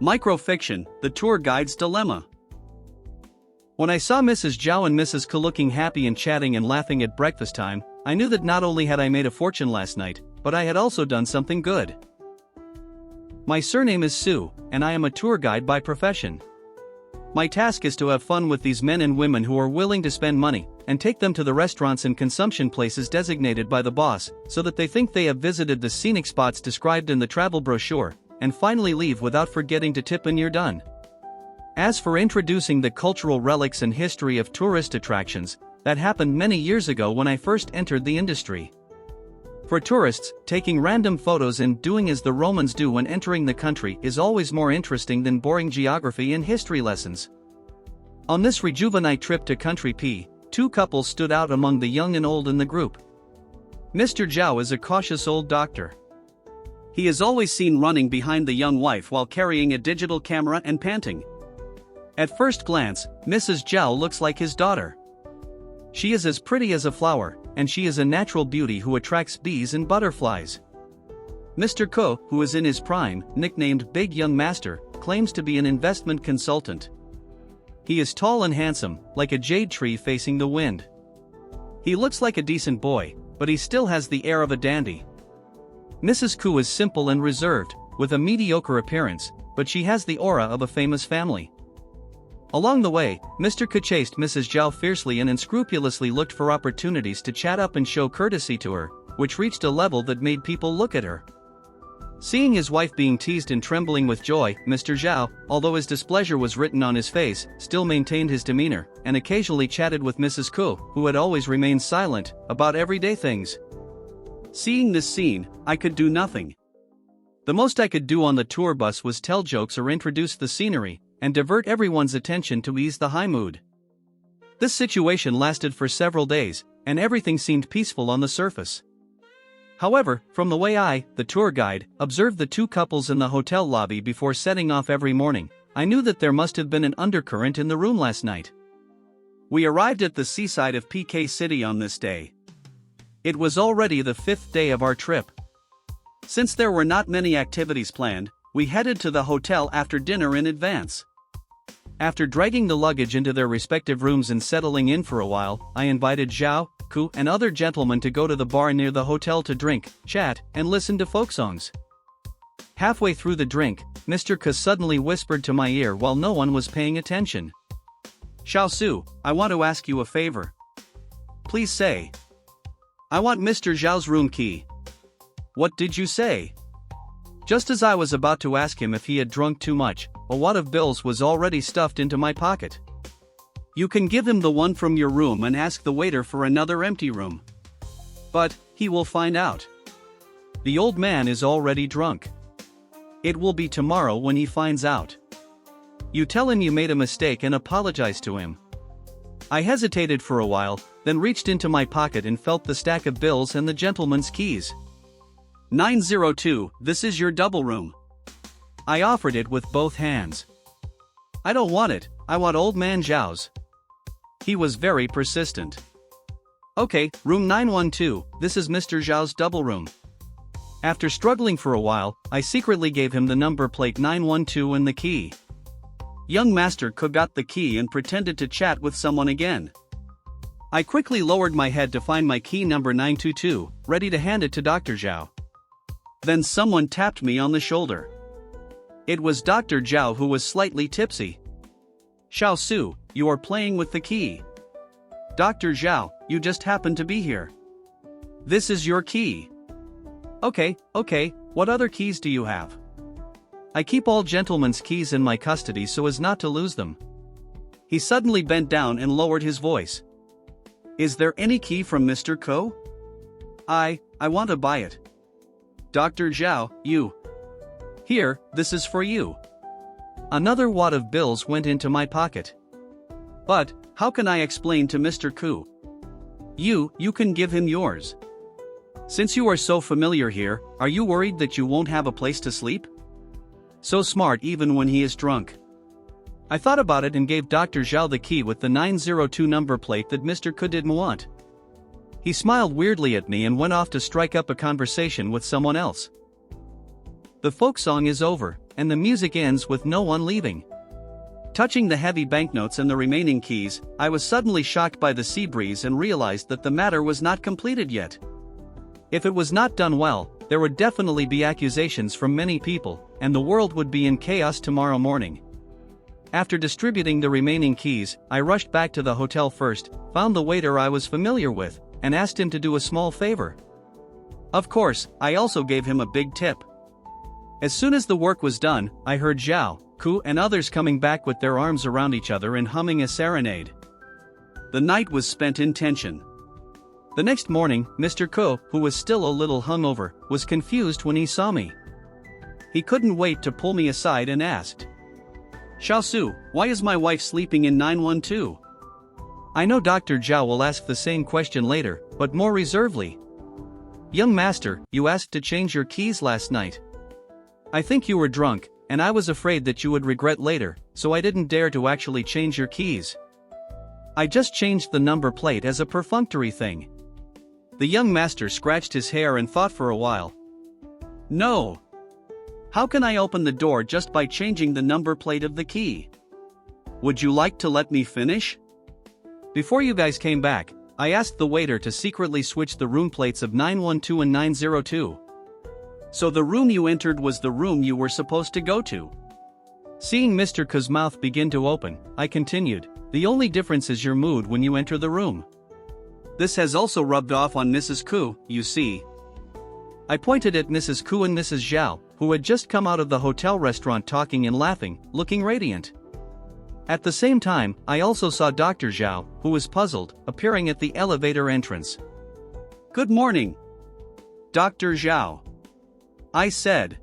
Microfiction, The Tour Guide's Dilemma. When I saw Mrs. Zhao and Mrs. Ke looking happy and chatting and laughing at breakfast time, I knew that not only had I made a fortune last night, but I had also done something good. My surname is Su, and I am a tour guide by profession. My task is to have fun with these men and women who are willing to spend money, and take them to the restaurants and consumption places designated by the boss, so that they think they have visited the scenic spots described in the travel brochure, and finally leave without forgetting to tip when you're done. As for introducing the cultural relics and history of tourist attractions, that happened many years ago when I first entered the industry. For tourists, taking random photos and doing as the Romans do when entering the country is always more interesting than boring geography and history lessons. On this rejuvenate trip to Country P, two couples stood out among the young and old in the group. Mr. Zhao is a cautious old doctor. He is always seen running behind the young wife while carrying a digital camera and panting. At first glance, Mrs. Zhao looks like his daughter. She is as pretty as a flower, and she is a natural beauty who attracts bees and butterflies. Mr. Ke, who is in his prime, nicknamed Big Young Master, claims to be an investment consultant. He is tall and handsome, like a jade tree facing the wind. He looks like a decent boy, but he still has the air of a dandy. Mrs. Ke is simple and reserved, with a mediocre appearance, but she has the aura of a famous family. Along the way, Mr. Ke chased Mrs. Zhao fiercely and unscrupulously looked for opportunities to chat up and show courtesy to her, which reached a level that made people look at her. Seeing his wife being teased and trembling with joy, Mr. Zhao, although his displeasure was written on his face, still maintained his demeanor, and occasionally chatted with Mrs. Ke, who had always remained silent, about everyday things. Seeing this scene, I could do nothing. The most I could do on the tour bus was tell jokes or introduce the scenery, and divert everyone's attention to ease the high mood. This situation lasted for several days, and everything seemed peaceful on the surface. However, from the way I, the tour guide, observed the two couples in the hotel lobby before setting off every morning, I knew that there must have been an undercurrent in the room last night. We arrived at the seaside of PK City on this day. It was already the 5th day of our trip. Since there were not many activities planned, we headed to the hotel after dinner in advance. After dragging the luggage into their respective rooms and settling in for a while, I invited Zhao, Ke, and other gentlemen to go to the bar near the hotel to drink, chat, and listen to folk songs. Halfway through the drink, Mr. Ke suddenly whispered to my ear while no one was paying attention. "Xiao Su, I want to ask you a favor." "Please say." "I want Mr. Zhao's room key." "What did you say?" Just as I was about to ask him if he had drunk too much, a wad of bills was already stuffed into my pocket. "You can give him the one from your room and ask the waiter for another empty room." "But, he will find out. The old man is already drunk. It will be tomorrow when he finds out. You tell him you made a mistake and apologize to him." I hesitated for a while, then reached into my pocket and felt the stack of bills and the gentleman's keys. 902, this is your double room. I offered it with both hands. "I don't want it, I want old man Zhao's." He was very persistent. "Okay, room 912, this is Mr. Zhao's double room." After struggling for a while, I secretly gave him the number plate 912 and the key. Young Master Ke got the key and pretended to chat with someone again. I quickly lowered my head to find my key number 922, ready to hand it to Dr. Zhao. Then someone tapped me on the shoulder. It was Dr. Zhao, who was slightly tipsy. "Xiao Su, you are playing with the key." "Dr. Zhao, you just happened to be here. This is your key." Okay, what other keys do you have?" "I keep all gentlemen's keys in my custody so as not to lose them." He suddenly bent down and lowered his voice. "Is there any key from Mr. Ke?" I want to buy it." "Dr. Zhao, you." "Here, this is for you." Another wad of bills went into my pocket. "But, how can I explain to Mr. Ke?" You can give him yours." "Since you are so familiar here, are you worried that you won't have a place to sleep?" So smart even when he is drunk. I thought about it and gave Dr. Zhao the key with the 902 number plate that Mr. Ke didn't want. He smiled weirdly at me and went off to strike up a conversation with someone else. The folk song is over, and the music ends with no one leaving. Touching the heavy banknotes and the remaining keys, I was suddenly shocked by the sea breeze and realized that the matter was not completed yet. If it was not done well, there would definitely be accusations from many people, and the world would be in chaos tomorrow morning. After distributing the remaining keys, I rushed back to the hotel first, found the waiter I was familiar with, and asked him to do a small favor. Of course, I also gave him a big tip. As soon as the work was done, I heard Zhao, Ku and others coming back with their arms around each other and humming a serenade. The night was spent in tension. The next morning, Mr. Ku, who was still a little hungover, was confused when he saw me. He couldn't wait to pull me aside and asked, "Xiaosu, why is my wife sleeping in 912? I know Dr. Zhao will ask the same question later, but more reservedly. Young master, you asked to change your keys last night. I think you were drunk, and I was afraid that you would regret later, so I didn't dare to actually change your keys. I just changed the number plate as a perfunctory thing." The young master scratched his hair and thought for a while. "No. How can I open the door just by changing the number plate of the key? Would you like to let me finish? Before you guys came back, I asked the waiter to secretly switch the room plates of 912 and 902. So the room you entered was the room you were supposed to go to." Seeing Mr. Ku's mouth begin to open, I continued, "The only difference is your mood when you enter the room. This has also rubbed off on Mrs. Ku, you see." I pointed at Mrs. Ku and Mrs. Zhao, who had just come out of the hotel restaurant talking and laughing, looking radiant. At the same time, I also saw Dr. Zhao, who was puzzled, appearing at the elevator entrance. "Good morning, Dr. Zhao," I said.